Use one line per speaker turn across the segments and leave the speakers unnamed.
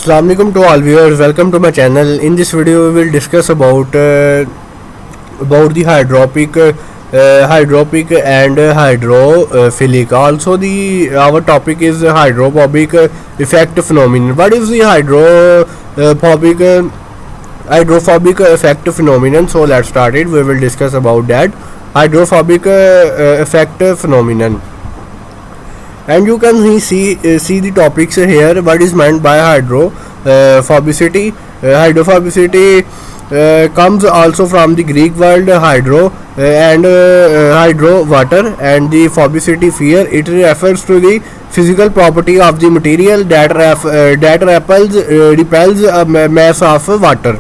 Assalamu alaikum to all viewers. Welcome to my channel. In this video, we will discuss about the hydropic and hydrophilic. Also, the our topic is hydrophobic effect phenomenon. What is the hydrophobic effect phenomenon? So let's start it. We will discuss about that hydrophobic effect phenomenon. And you can see the topics here. What is meant by hydrophobicity? Hydrophobicity comes also from the Greek word hydro and hydro water, and the phobicity fear. It refers to the physical property of the material that repels a mass of water.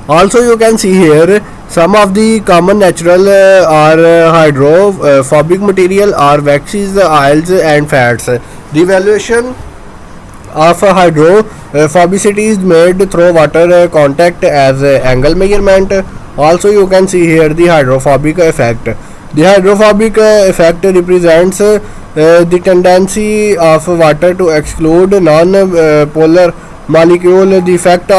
Also, you can see here some of the common natural or hydrophobic material are waxes, oils and fats. The evaluation of hydrophobicity is made through water contact as angle measurement. Also, you can see here the hydrophobic effect. The hydrophobic effect represents the tendency of water to exclude non-polar molecule. The effect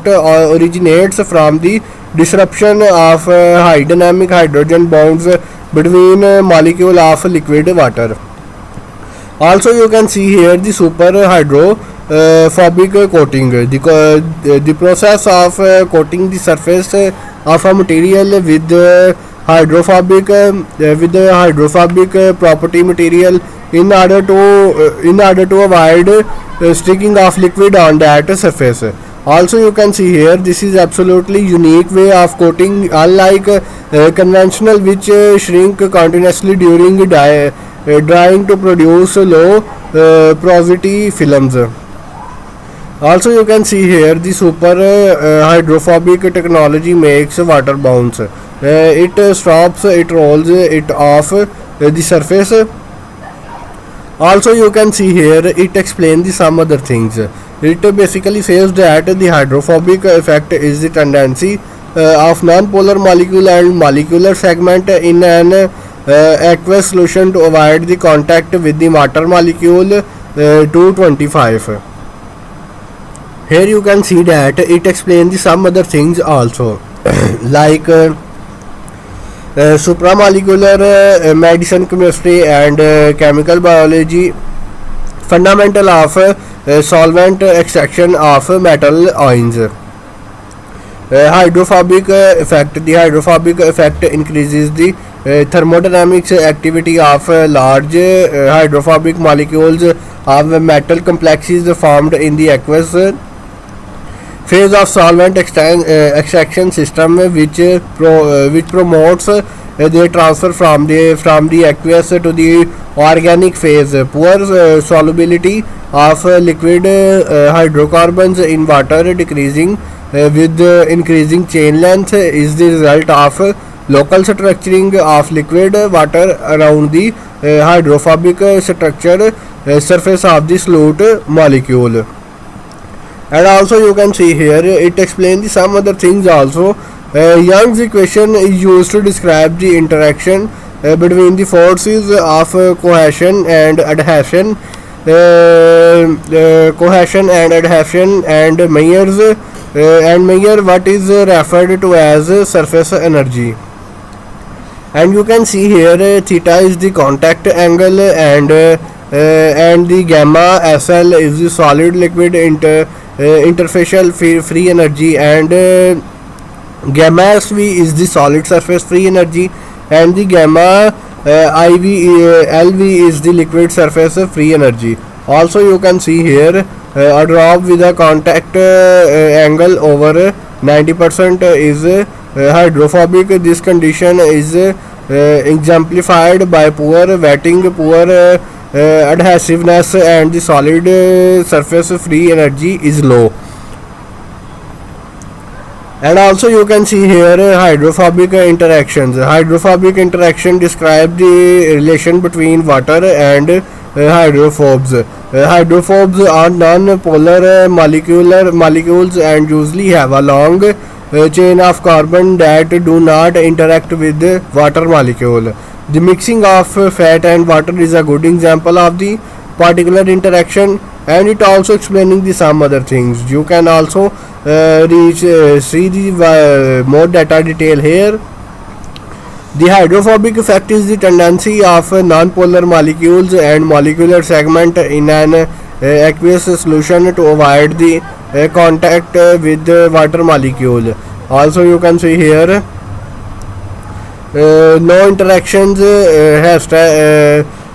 originates from the disruption of high dynamic hydrogen bonds between molecule of liquid water. Also, you can see here the super hydrophobic coating. The process of coating the surface of a material with hydrophobic property material in order to avoid sticking of liquid on that surface. Also, you can see here this is absolutely unique way of coating, unlike conventional which shrink continuously during drying to produce low porosity films. Also, you can see here the super hydrophobic technology makes water bounce. It stops, it rolls it off the surface. Also, you can see here it explains some other things. It basically says that the hydrophobic effect is the tendency of non-polar molecule and molecular segment in an aqueous solution to avoid the contact with the water molecule 225. Here you can see that it explains some other things also like supramolecular medicine, chemistry and chemical biology, fundamental of solvent extraction of metal ions. Hydrophobic effect. The hydrophobic effect increases the thermodynamics activity of large hydrophobic molecules of metal complexes formed in the aqueous phase of solvent extraction system, which promotes their transfer from the aqueous to the organic phase. Poor solubility of liquid hydrocarbons in water decreasing with increasing chain length is the result of local structuring of liquid water around the hydrophobic structure surface of the solute molecule. And also, you can see here it explains some other things also. Young's equation is used to describe the interaction between the forces of cohesion and adhesion, and measure what is referred to as surface energy. And you can see here theta is the contact angle, and the gamma SL is the solid liquid interfacial free energy, and gamma SV is the solid surface free energy, and the gamma LV is the liquid surface free energy. Also, you can see here a drop with a contact angle over 90% is hydrophobic. This condition is exemplified by poor wetting, poor adhesiveness, and the solid surface free energy is low. And also, you can see here hydrophobic interactions. Hydrophobic interaction describe the relation between water and hydrophobes. Hydrophobes are non-polar molecules and usually have a long chain of carbon that do not interact with the water molecule. The mixing of fat and water is a good example of the particular interaction. and it also explaining the some other things. You can also see the more data detail here. The hydrophobic effect is the tendency of non-polar molecules and molecular segment in an aqueous solution to avoid the contact with the water molecule. Also you can see here no interactions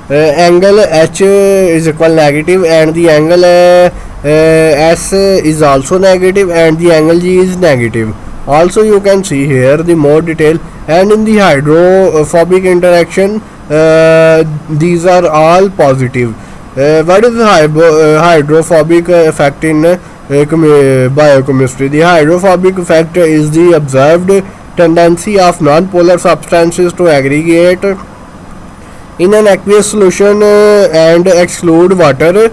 angle H is equal negative and the angle S is also negative and the angle G is negative. Also you can see here the more detail, and in the hydrophobic interaction these are all positive. What is the hydrophobic effect in biochemistry? The hydrophobic effect is the observed tendency of non-polar substances to aggregate in an aqueous solution and exclude water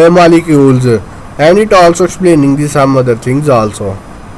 molecules, and it also explaining the some other things also.